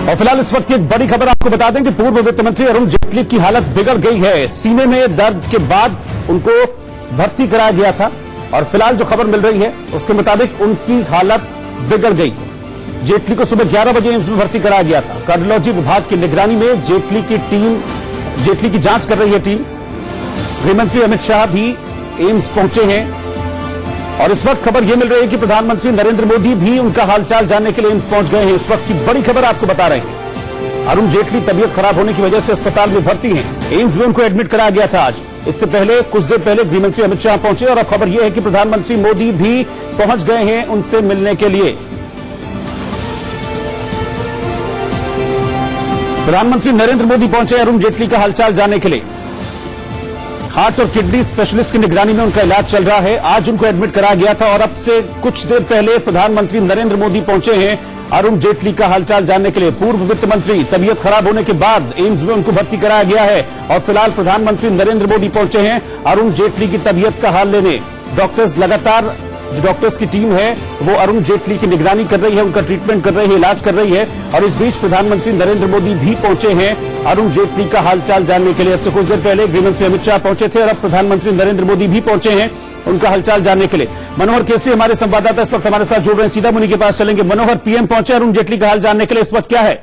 और फिलहाल इस वक्त की एक बड़ी खबर आपको बता दें कि पूर्व वित्त मंत्री अरुण जेटली की हालत बिगड़ गई है। सीने में दर्द के बाद उनको भर्ती कराया गया था और फिलहाल जो खबर मिल रही है उसके मुताबिक उनकी हालत बिगड़ गई है। जेटली को सुबह 11 बजे एम्स में भर्ती कराया गया था। कार्डियोलॉजी विभाग की निगरानी में जेटली की जांच कर रही है टीम। गृहमंत्री अमित शाह भी एम्स पहुंचे हैं और इस वक्त खबर यह मिल रही है कि प्रधानमंत्री नरेंद्र मोदी भी उनका हालचाल जानने के लिए एम्स पहुंच गए हैं। इस वक्त की बड़ी खबर आपको बता रहे हैं। अरुण जेटली तबीयत खराब होने की वजह से अस्पताल में भर्ती हैं। एम्स में उनको एडमिट कराया गया था आज। इससे पहले कुछ देर पहले गृहमंत्री अमित शाह पहुंचे और अब खबर यह है कि प्रधानमंत्री मोदी भी पहुंच गए हैं उनसे मिलने के लिए। प्रधानमंत्री नरेंद्र मोदी पहुंचे अरुण जेटली का हालचाल जानने के लिए। हार्ट और किडनी स्पेशलिस्ट की निगरानी में उनका इलाज चल रहा है। आज उनको एडमिट कराया गया था और अब से कुछ देर पहले प्रधानमंत्री नरेंद्र मोदी पहुंचे हैं अरुण जेटली का हालचाल जानने के लिए। पूर्व वित्त मंत्री तबीयत खराब होने के बाद एम्स में उनको भर्ती कराया गया है और फिलहाल प्रधानमंत्री नरेंद्र मोदी पहुंचे हैं अरुण जेटली की तबीयत का हाल लेने। डॉक्टर्स लगातार जो डॉक्टर्स की टीम है वो अरुण जेटली की निगरानी कर रही है, उनका ट्रीटमेंट कर रही है, इलाज कर रही है और इस बीच प्रधानमंत्री नरेंद्र मोदी भी पहुंचे हैं अरुण जेटली का हालचाल जानने के लिए। अब से कुछ देर पहले गृहमंत्री अमित शाह पहुंचे थे और अब प्रधानमंत्री नरेंद्र मोदी भी पहुंचे हैं उनका हालचाल जानने के लिए। मनोहर केसरी हमारे संवाददाता इस वक्त हमारे साथ जुड़ रहे हैं, सीधा मुनि के पास चलेंगे। मनोहर, पीएम पहुंचे अरुण जेटली का हाल जानने के लिए, इस वक्त क्या है?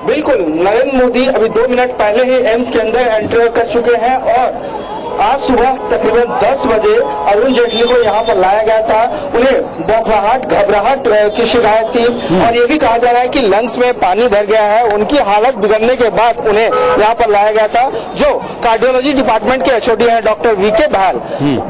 बिल्कुल, नरेंद्र मोदी अभी 2 मिनट पहले ही एम्स के अंदर एंटर कर चुके हैं और आज सुबह तकरीबन 10 बजे अरुण जेटली को यहाँ पर लाया गया था। उन्हें बौखलाहट, घबराहट की शिकायत थी और ये भी कहा जा रहा है कि लंग्स में पानी भर गया है। उनकी हालत बिगड़ने के बाद उन्हें यहाँ पर लाया गया था। जो कार्डियोलॉजी डिपार्टमेंट के एचओडी हैं डॉक्टर वीके बहाल,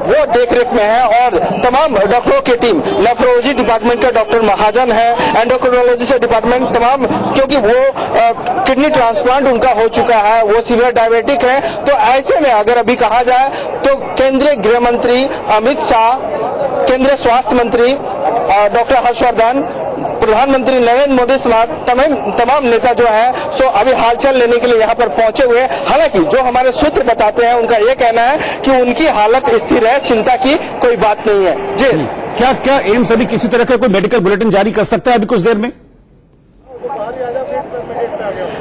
वो देखरेख में है और तमाम डॉक्टरों की टीम, नेफ्रोलॉजी डिपार्टमेंट के डॉक्टर महाजन है, एंडोक्रिनोलॉजी से डिपार्टमेंट तमाम, क्योंकि वो किडनी ट्रांसप्लांट उनका हो चुका है, वो सीवियर डायबिटिक है। तो ऐसे में अगर अभी कहा जाए तो केंद्रीय गृह मंत्री अमित शाह, केंद्रीय स्वास्थ्य मंत्री डॉक्टर हर्षवर्धन, प्रधानमंत्री नरेंद्र मोदी समेत तमाम नेता जो है सो अभी हालचाल लेने के लिए यहाँ पर पहुंचे हुए। हालांकि जो हमारे सूत्र बताते हैं उनका ये कहना है कि उनकी हालत स्थिर है, चिंता की कोई बात नहीं है। जी, क्या एम्स अभी किसी तरह का कोई मेडिकल बुलेटिन जारी कर सकता है अभी कुछ देर में?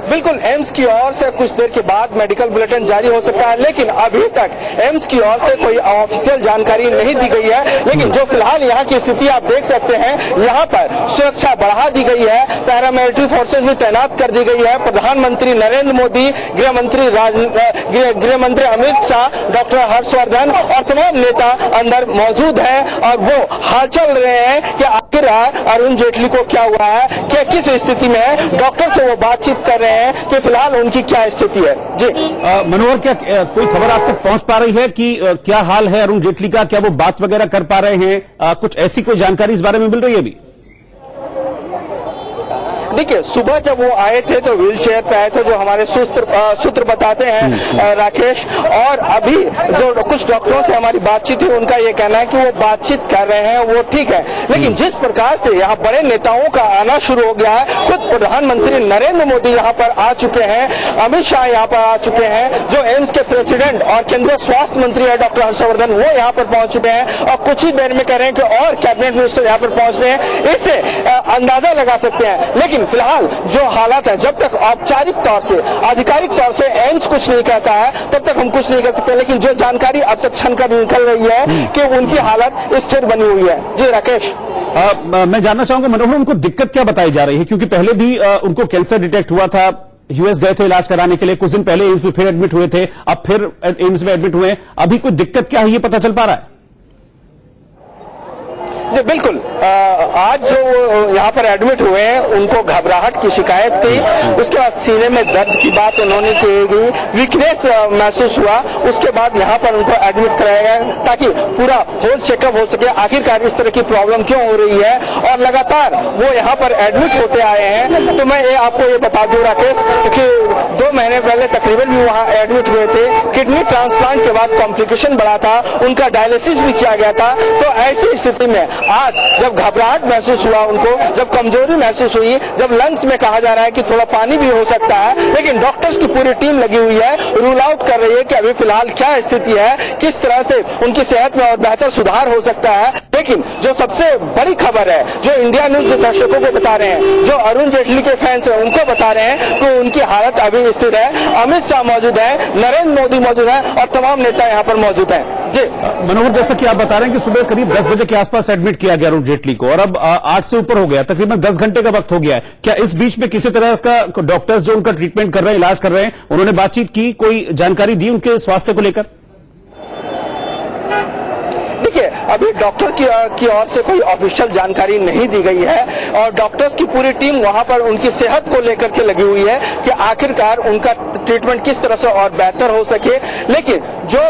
बिल्कुल, एम्स की ओर से कुछ देर के बाद मेडिकल बुलेटिन जारी हो सकता है, लेकिन अभी तक एम्स की ओर से कोई ऑफिशियल जानकारी नहीं दी गई है। लेकिन जो फिलहाल यहाँ की स्थिति आप देख सकते हैं, यहाँ पर सुरक्षा बढ़ा दी गई है, पैरामिलिट्री फोर्सेज भी तैनात कर दी गई है। प्रधानमंत्री नरेंद्र मोदी, गृह मंत्री अमित शाह, डॉक्टर हर्षवर्धन और तमाम नेता अंदर मौजूद है और वो हालचाल रहे हैं कि आखिर अरुण जेटली को क्या हुआ है, क्या किस स्थिति में है। डॉक्टर से वो बातचीत कर रहे हैं कि फिलहाल उनकी क्या स्थिति है। जी मनोहर, क्या कोई खबर आप तक पहुंच पा रही है कि क्या हाल है अरुण जेटली का? क्या वो बात वगैरह कर पा रहे हैं? कुछ ऐसी कोई जानकारी इस बारे में मिल रही है अभी? देखिए, सुबह जब वो आए थे तो व्हील चेयर पे आए थे, जो हमारे सूत्र बताते हैं राकेश, और अभी जो कुछ डॉक्टरों से हमारी बातचीत हुई उनका ये कहना है कि वो बातचीत कर रहे हैं, वो ठीक है। लेकिन जिस प्रकार से यहाँ बड़े नेताओं का आना शुरू हो गया है, खुद प्रधानमंत्री नरेंद्र मोदी यहाँ पर आ चुके हैं, अमित शाह यहाँ पर आ चुके हैं, जो एम्स के प्रेसिडेंट और केंद्रीय स्वास्थ्य मंत्री है डॉक्टर हर्षवर्धन, वो यहाँ पर पहुंच चुके हैं और कुछ ही देर में कह रहे हैं कि और कैबिनेट मिनिस्टर यहाँ पर पहुंच रहे हैं। इससे अंदाजा लगा सकते हैं। लेकिन फिलहाल जो हालात है, जब तक औपचारिक तौर से, आधिकारिक तौर से एम्स कुछ नहीं कहता है तब तक हम कुछ नहीं कर सकते। लेकिन जो जानकारी अब तक छनकर निकल रही है कि उनकी हालत स्थिर बनी हुई है। जी राकेश, मैं जानना चाहूंगा मनोहर, उनको दिक्कत क्या बताई जा रही है? क्योंकि पहले भी उनको कैंसर डिटेक्ट हुआ था, यूएस गए थे इलाज कराने के लिए, कुछ दिन पहले एम्स में फिर एडमिट हुए थे, अब फिर एम्स में एडमिट हुए। अभी कोई दिक्कत क्या है ये पता चल पा रहा है? जी बिल्कुल, आज जो यहाँ पर एडमिट हुए हैं उनको घबराहट की शिकायत थी, उसके बाद सीने में दर्द की बात उन्होंने की, वीकनेस महसूस हुआ, उसके बाद यहाँ पर उनको एडमिट कराया गया ताकि पूरा होल चेकअप हो सके, आखिरकार इस तरह की प्रॉब्लम क्यों हो रही है। और लगातार वो यहाँ पर एडमिट होते आए हैं। तो मैं आपको ये बता दूं राकेश कि 2 महीने पहले तकरीबन भी वहाँ एडमिट हुए थे। किडनी ट्रांसप्लांट के बाद कॉम्प्लिकेशन बढ़ा था, उनका डायलिसिस भी किया गया था। तो ऐसी स्थिति में आज जब घबराहट महसूस हुआ उनको, जब कमजोरी महसूस हुई, जब लंग्स में कहा जा रहा है कि थोड़ा पानी भी हो सकता है, लेकिन डॉक्टर्स की पूरी टीम लगी हुई है, रूल आउट कर रही है कि अभी फिलहाल क्या स्थिति है, किस तरह से उनकी सेहत में और बेहतर सुधार हो सकता है। लेकिन जो सबसे बड़ी खबर है, जो इंडिया न्यूज दर्शकों को बता रहे हैं, जो अरुण जेटली के फैंस हैं उनको बता रहे हैं कि उनकी हालत अभी स्थिर है। अमित शाह मौजूद है, नरेंद्र मोदी मौजूद है और तमाम नेता यहाँ पर मौजूद हैं। जी मनोहर, जैसा कि आप बता रहे हैं कि सुबह करीब 10 बजे के आसपास एडमिट किया गया अरुण जेटली को और अब 8 से ऊपर हो गया, तकरीबन 10 घंटे का वक्त हो गया है। क्या इस बीच में किसी तरह का डॉक्टर्स जो उनका ट्रीटमेंट कर रहे हैं, इलाज कर रहे हैं, उन्होंने बातचीत की, कोई जानकारी दी उनके स्वास्थ्य को लेकर? देखिए, अभी डॉक्टर की ओर से कोई ऑफिशियल जानकारी नहीं दी गई है और डॉक्टर्स की पूरी टीम वहां पर उनकी सेहत को लेकर के लगी हुई है कि आखिरकार उनका ट्रीटमेंट किस तरह से और बेहतर हो सके। लेकिन जो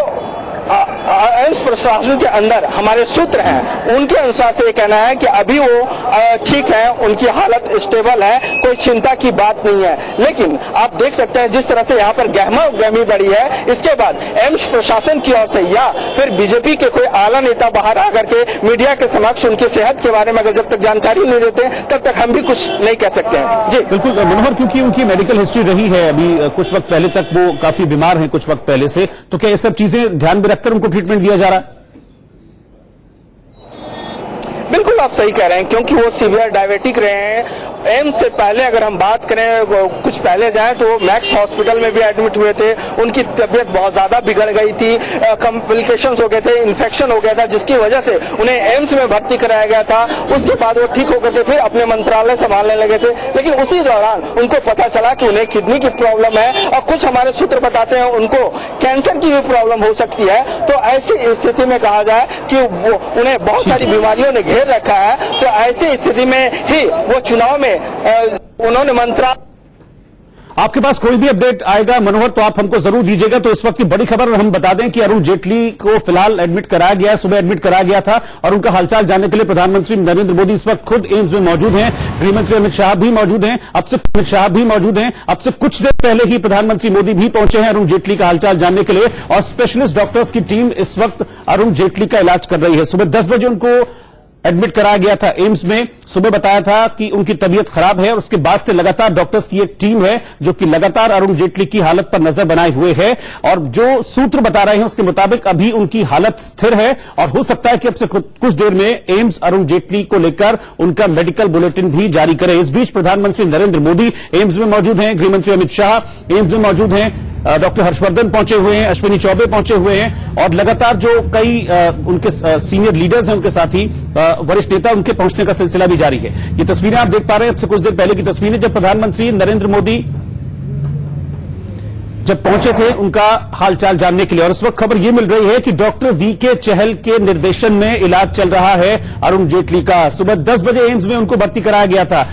एम्स प्रशासन के अंदर हमारे सूत्र हैं, उनके अनुसार से ये कहना है कि अभी वो ठीक है, उनकी हालत स्टेबल है, कोई चिंता की बात नहीं है। लेकिन आप देख सकते हैं जिस तरह से यहाँ पर गहमी बढ़ी है, इसके बाद एम्स प्रशासन की ओर से या फिर बीजेपी के कोई आला नेता बाहर आकर के मीडिया के समक्ष उनकी सेहत के बारे में अगर जब तक जानकारी नहीं देते तब तक हम भी कुछ नहीं कह सकते हैं। जी बिल्कुल मनोहर, क्योंकि उनकी मेडिकल हिस्ट्री रही है, अभी कुछ वक्त पहले तक वो काफी बीमार हैं, कुछ वक्त पहले से, तो क्या ये सब चीजें ध्यान में रखकर उनको ट्रीटमेंट दिया जा रहा है? बिल्कुल आप सही कह रहे हैं, क्योंकि वो सीवियर डायबिटिक रहे हैं। एम्स से पहले अगर हम बात करें, कुछ पहले जाएं तो मैक्स हॉस्पिटल में भी एडमिट हुए थे। उनकी तबीयत बहुत ज्यादा बिगड़ गई थी, कॉम्प्लिकेशंस हो गए थे, इन्फेक्शन हो गया था, जिसकी वजह से उन्हें एम्स में भर्ती कराया गया था। उसके बाद वो ठीक होकर के फिर अपने मंत्रालय संभालने लगे थे, लेकिन उसी दौरान उनको पता चला कि उन्हें किडनी की प्रॉब्लम है और कुछ हमारे सूत्र बताते हैं उनको कैंसर की भी प्रॉब्लम हो सकती है। तो ऐसी स्थिति में कहा जाए कि उन्हें बहुत सारी बीमारियों ने घेर रखा है, तो ऐसी स्थिति में ही वो चुनाव में उन्होंने मंत्रा। आपके पास कोई भी अपडेट आएगा मनोहर तो आप हमको जरूर दीजिएगा। तो इस वक्त की बड़ी खबर हम बता दें कि अरुण जेटली को फिलहाल एडमिट कराया गया, सुबह एडमिट कराया गया था और उनका हालचाल जानने के लिए प्रधानमंत्री नरेंद्र मोदी इस वक्त खुद एम्स में मौजूद हैं। गृहमंत्री अमित शाह भी मौजूद हैं, अब से कुछ देर पहले ही प्रधानमंत्री मोदी भी पहुंचे हैं अरुण जेटली का हालचाल जानने के लिए और स्पेशलिस्ट डॉक्टर्स की टीम इस वक्त अरुण जेटली का इलाज कर रही है। सुबह 10 बजे उनको एडमिट कराया गया था एम्स में। सुबह बताया था कि उनकी तबीयत खराब है और उसके बाद से लगातार डॉक्टर्स की एक टीम है जो कि लगातार अरुण जेटली की हालत पर नजर बनाए हुए है और जो सूत्र बता रहे हैं उसके मुताबिक अभी उनकी हालत स्थिर है और हो सकता है कि अब से कुछ देर में एम्स अरुण जेटली को लेकर उनका मेडिकल बुलेटिन भी जारी करे। इस बीच प्रधानमंत्री नरेंद्र मोदी एम्स में मौजूद हैं, गृहमंत्री अमित शाह एम्स में मौजूद हैं, डॉक्टर हर्षवर्धन पहुंचे हुए हैं, अश्विनी चौबे पहुंचे हुए हैं और लगातार जो कई उनके सीनियर लीडर्स हैं, उनके साथी वरिष्ठ नेता, उनके पहुंचने का सिलसिला भी जारी है। ये तस्वीरें आप देख पा रहे हैं, अब से कुछ देर पहले की तस्वीरें जब प्रधानमंत्री नरेंद्र मोदी जब पहुंचे थे उनका हालचाल जानने के लिए। और इस वक्त खबर यह मिल रही है कि डॉक्टर वीके चहल के निर्देशन में इलाज चल रहा है अरुण जेटली का। सुबह 10 बजे एम्स में उनको भर्ती कराया गया था।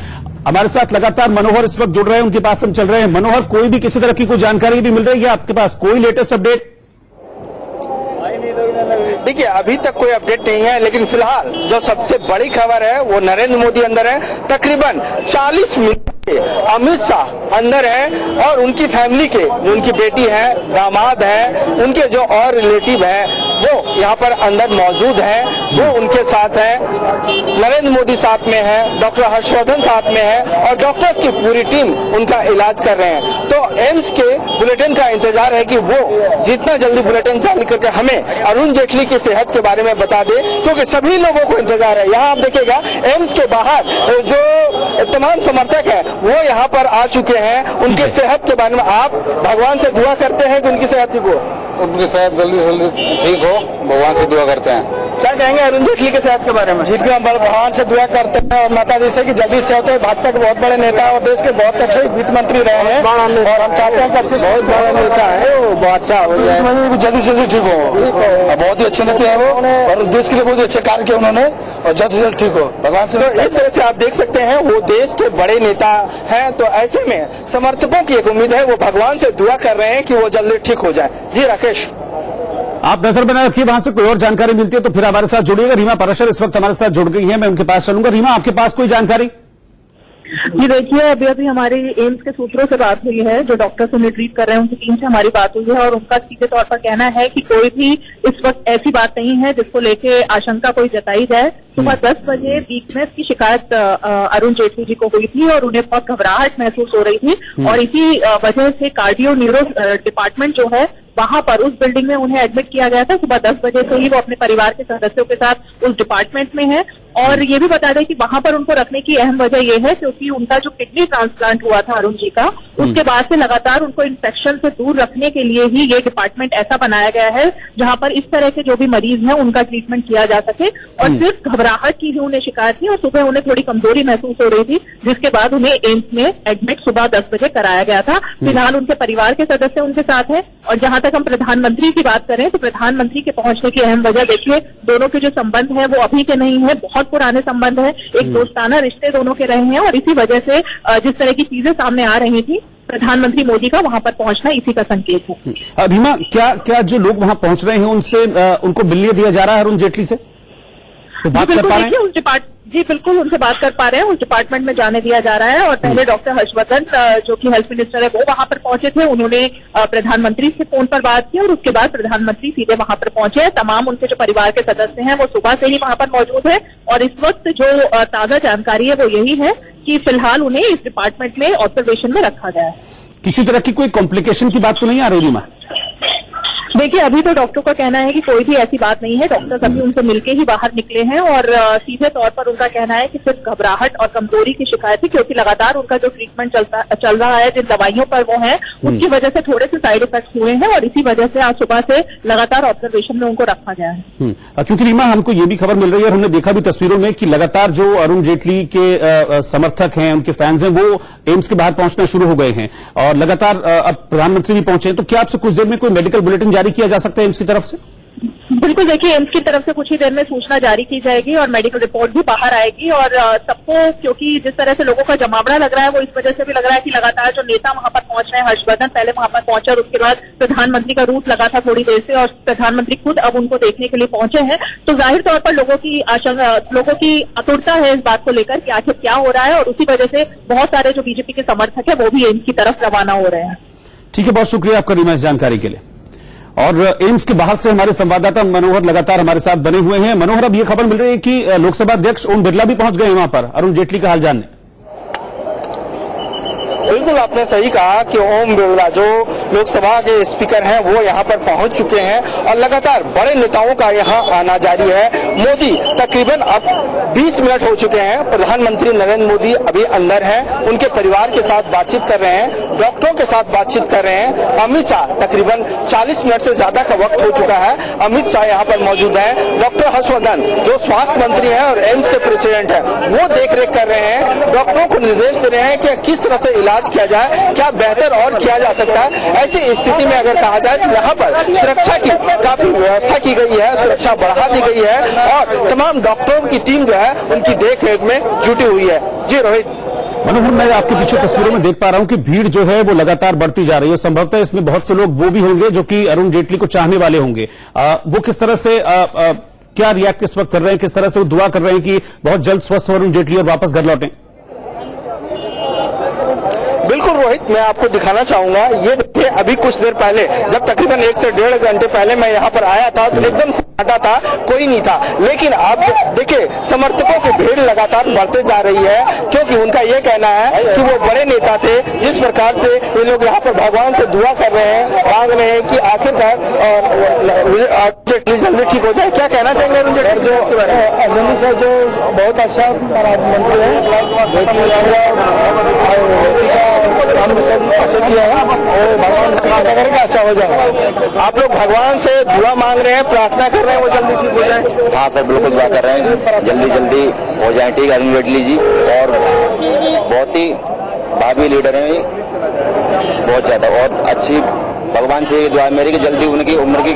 हमारे साथ लगातार मनोहर इस वक्त जुड़ रहे हैं, उनके पास हम चल रहे हैं। मनोहर, कोई भी किसी तरह की कोई जानकारी भी मिल रही है आपके पास, कोई लेटेस्ट अपडेट? देखिए, अभी तक कोई अपडेट नहीं है, लेकिन फिलहाल जो सबसे बड़ी खबर है वो नरेंद्र मोदी अंदर है। तकरीबन 40 मिनट अमित शाह अंदर हैं और उनकी फैमिली के जो उनकी बेटी है, दामाद है, उनके जो और रिलेटिव हैं वो यहाँ पर अंदर मौजूद हैं, वो उनके साथ हैं। नरेंद्र मोदी साथ में है, डॉक्टर हर्षवर्धन साथ में है और डॉक्टर की पूरी टीम उनका इलाज कर रहे हैं। तो एम्स के बुलेटिन का इंतजार है कि वो जितना जल्दी बुलेटिन जारी करके हमें अरुण जेटली की सेहत के बारे में बता दे, क्योंकि सभी लोगों को इंतजार है। यहाँ आप देखिएगा एम्स के बाहर जो तमाम समर्थक है वो यहाँ पर आ चुके हैं। उनके सेहत के बारे में आप भगवान से दुआ करते हैं कि उनकी सेहत ठीक हो, उनकी सेहत जल्दी से जल्दी ठीक हो, भगवान से दुआ करते हैं। क्या कहेंगे अरुण जेटली के सेहत के बारे में? जी भी हम भगवान से दुआ करते हैं और माता जी से कि जल्दी से होते। भाजपा के बहुत बड़े नेता और देश के बहुत अच्छे वित्त मंत्री रहे हैं और हम चाहते हैं कि अच्छे बहुत बड़ा नेता है, वो बहुत अच्छा हो जाए, जल्दी से जल्दी ठीक हो। बहुत ही अच्छे नेता है वो और देश के लिए बहुत ही अच्छे कार्य किए उन्होंने और जल्द से जल्द ठीक हो, भगवान से। तो इस तरह से आप देख सकते हैं वो देश के बड़े नेता हैं, तो ऐसे में समर्थकों की एक उम्मीद है, वो भगवान से दुआ कर रहे हैं कि वो जल्दी ठीक हो जाए। जी राकेश, आप नजर बनाए रखिए, वहां से कोई और जानकारी मिलती है तो फिर हमारे साथ जुड़िएगा। रीमा परशर इस वक्त हमारे साथ जुड़ गई है, मैं उनके पास चलूंगा। रीमा, आपके पास कोई जानकारी? जी देखिए, अभी हमारे एम्स के सूत्रों से बात हुई है, जो डॉक्टर से उन्हें ट्रीट कर रहे हैं उनकी टीम से हमारी बात हुई है और उनका सीधे तौर पर कहना है कि कोई भी इस वक्त ऐसी बात नहीं है जिसको लेके आशंका कोई जताई जाए। सुबह 10 बजे वीकनेस की शिकायत अरुण जेटली जी को हुई थी और उन्हें बहुत घबराहट महसूस हो रही थी और इसी वजह से कार्डियो न्यूरो डिपार्टमेंट जो है वहां पर उस बिल्डिंग में उन्हें एडमिट किया गया था। सुबह 10 बजे से ही वो अपने परिवार के सदस्यों के साथ उस डिपार्टमेंट में है। और ये भी बता दें कि वहां पर उनको रखने की अहम वजह यह है क्योंकि उनका जो किडनी ट्रांसप्लांट हुआ था अरुण जी का, उसके बाद से लगातार उनको इन्फेक्शन से दूर रखने के लिए ही ये डिपार्टमेंट ऐसा बनाया गया है जहां पर इस तरह के जो भी मरीज हैं उनका ट्रीटमेंट किया जा सके। और सिर्फ घबराहट की ही उन्हें शिकायत थी और सुबह उन्हें थोड़ी कमजोरी महसूस हो रही थी, जिसके बाद उन्हें एम्स में एडमिट सुबह 10 बजे कराया गया था। फिलहाल उनके परिवार के सदस्य उनके साथ हैं। और जहां तक हम प्रधानमंत्री की बात करें तो प्रधानमंत्री के पहुंचने की अहम वजह देखिए, दोनों के जो संबंध है वो अभी के नहीं है, बहुत पुराने संबंध है, एक दोस्ताना रिश्ते दोनों के रहे हैं। और इसी वजह से जिस तरह की चीजें सामने आ रही थी, प्रधानमंत्री मोदी का वहां पर पहुंचना इसी का संकेत है। भीमा, क्या जो लोग वहां पहुंच रहे हैं उनसे उनको मिलने दिया जा रहा है अरुण जेटली से? तो बात कर पा रहे हैं? जी बिल्कुल, उनसे बात कर पा रहे हैं। उस डिपार्टमेंट में जाने दिया जा रहा है। और पहले डॉक्टर हर्षवर्धन जो कि हेल्थ मिनिस्टर है वो वहां पर पहुंचे थे, उन्होंने प्रधानमंत्री से फोन पर बात की और उसके बाद प्रधानमंत्री सीधे वहां पर पहुंचे। तमाम उनके जो परिवार के सदस्य हैं वो सुबह से ही वहां पर मौजूद है। और इस वक्त जो ताजा जानकारी है वो यही है कि फिलहाल उन्हें इस डिपार्टमेंट में ऑब्जर्वेशन में रखा गया है। किसी तरह की कोई कॉम्प्लिकेशन की बात तो नहीं आ रही रीमा? देखिए, अभी तो डॉक्टर का कहना है कि कोई भी ऐसी बात नहीं है। डॉक्टर्स अभी उनसे मिलके ही बाहर निकले हैं और सीधे तौर पर उनका कहना है कि सिर्फ घबराहट और कमजोरी की शिकायत है, क्योंकि लगातार उनका जो ट्रीटमेंट चल रहा है, जिन दवाइयों पर वो है, उसकी वजह से थोड़े से साइड इफेक्ट हुए हैं और इसी वजह से आज सुबह से लगातार ऑब्जर्वेशन में उनको रखा गया है। क्योंकि रीमा, हमको ये भी खबर मिल रही है और हमने देखा भी तस्वीरों में कि लगातार जो अरुण जेटली के समर्थक हैं, उनके फैंस हैं, वो एम्स के बाहर पहुंचना शुरू हो गए हैं और लगातार अब प्रधानमंत्री भी पहुंचे हैं। तो क्या आपसे कुछ देर में कोई मेडिकल बुलेटिन जारी किया जा सकता है एम्स की तरफ से? बिल्कुल, देखिए, एम्स की तरफ से कुछ ही देर में सूचना जारी की जाएगी और मेडिकल रिपोर्ट भी बाहर आएगी। और सबको, क्योंकि जिस तरह से लोगों का जमावड़ा लग रहा है वो इस वजह से भी लग रहा है कि लगातार जो नेता वहां पर पहुंच रहे हैं, हर्षवर्धन पहले वहां पर पहुंचे और उसके बाद प्रधानमंत्री का रूट लगा था थोड़ी देर से और प्रधानमंत्री खुद अब उनको देखने के लिए पहुंचे हैं। तो जाहिर तौर पर लोगों की आतुरता है इस बात को लेकर कि आखिर क्या हो रहा है। और उसी वजह से बहुत सारे जो बीजेपी के समर्थक है वो भी एम्स की तरफ रवाना हो रहे हैं। ठीक है, बहुत शुक्रिया आपका रीमा इस जानकारी के लिए। और एम्स के बाहर से हमारे संवाददाता मनोहर लगातार हमारे साथ बने हुए हैं। मनोहर, अब ये खबर मिल रही है कि लोकसभा अध्यक्ष ओम बिरला भी पहुंच गए हैं वहां पर अरुण जेटली का हाल जानने। बिल्कुल, आपने सही कहा कि ओम बिरला जो लोकसभा के स्पीकर हैं वो यहाँ पर पहुंच चुके हैं और लगातार बड़े नेताओं का यहाँ आना जारी है। मोदी तकरीबन अब 20 मिनट हो चुके हैं। प्रधानमंत्री नरेंद्र मोदी अभी अंदर हैं, उनके परिवार के साथ बातचीत कर रहे हैं, डॉक्टरों के साथ बातचीत कर रहे हैं। अमित शाह तकरीबन 40 मिनट से ज्यादा का वक्त हो चुका है, अमित शाह यहाँ पर मौजूद हैं। डॉक्टर हर्षवर्धन जो स्वास्थ्य मंत्री हैं और एम्स के प्रेसिडेंट हैं, वो देखरेख कर रहे हैं, डॉक्टरों को निर्देश दे रहे हैं कि किस तरह से इलाज किया जाए, क्या बेहतर और किया जा सकता है। ऐसी स्थिति में अगर कहा जाए तो यहाँ पर सुरक्षा की काफी व्यवस्था की गई है, सुरक्षा बढ़ा दी गई है और तमाम डॉक्टरों की टीम जो है उनकी देखरेख में जुटी हुई है। जी रोहित। मनोहर, मैं आपके पीछे तस्वीरों में देख पा रहा हूं कि भीड़ जो है वो लगातार बढ़ती जा रही है। संभवतः इसमें बहुत से लोग वो भी होंगे जो कि अरुण जेटली को चाहने वाले होंगे। वो किस तरह से क्या रिएक्ट इस वक्त कर रहे हैं, किस तरह से वो दुआ कर रहे हैं कि बहुत जल्द स्वस्थ हो अरुण जेटली और वापस घर लौटें? बिल्कुल रोहित, मैं आपको दिखाना चाहूंगा। ये देखिए, अभी कुछ देर पहले जब तकरीबन 1 से 1.5 घंटे पहले मैं यहाँ पर आया था तो एकदम सन्नाटा था, कोई नहीं था। लेकिन अब देखिए, समर्थकों की भीड़ लगातार बढ़ते जा रही है क्योंकि उनका ये कहना है कि वो बड़े नेता थे। जिस प्रकार से ये लोग यहाँ पर भगवान से दुआ कर रहे हैं, मांग रहे हैं कि आखिरकार जेटली जल्दी ठीक हो जाए। क्या कहना चाहेंगे अरुण जेटली के बारे में? अरुण सर जो बहुत अच्छा प्रधानमंत्री है, काम सब अच्छा किया है और भगवान से प्रार्थना करें कि अच्छा हो जाए। आप लोग भगवान से दुआ मांग रहे हैं, प्रार्थना कर रहे हैं वो जल्दी ठीक हो जाए? हाँ सर, बिल्कुल दुआ कर रहे हैं जल्दी हो जाए ठीक अरुण जेटली जी। और बहुत ही भावी लीडर हैं, बहुत ज्यादा और अच्छी। भगवान से दुआ मेरी कि जल्दी उनकी उम्र की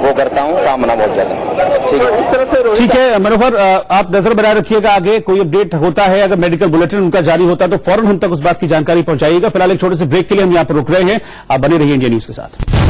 वो करता हूँ कामना बहुत ज्यादा। ठीक है, इस तरह से ठीक है मनोहर, आप नजर बनाए रखिएगा। आगे कोई अपडेट होता है, अगर मेडिकल बुलेटिन उनका जारी होता है तो फौरन हम तक उस बात की जानकारी पहुंचाइएगा। फिलहाल एक छोटे से ब्रेक के लिए हम यहाँ पर रुक रहे हैं। आप बने रहिए इंडिया न्यूज के साथ।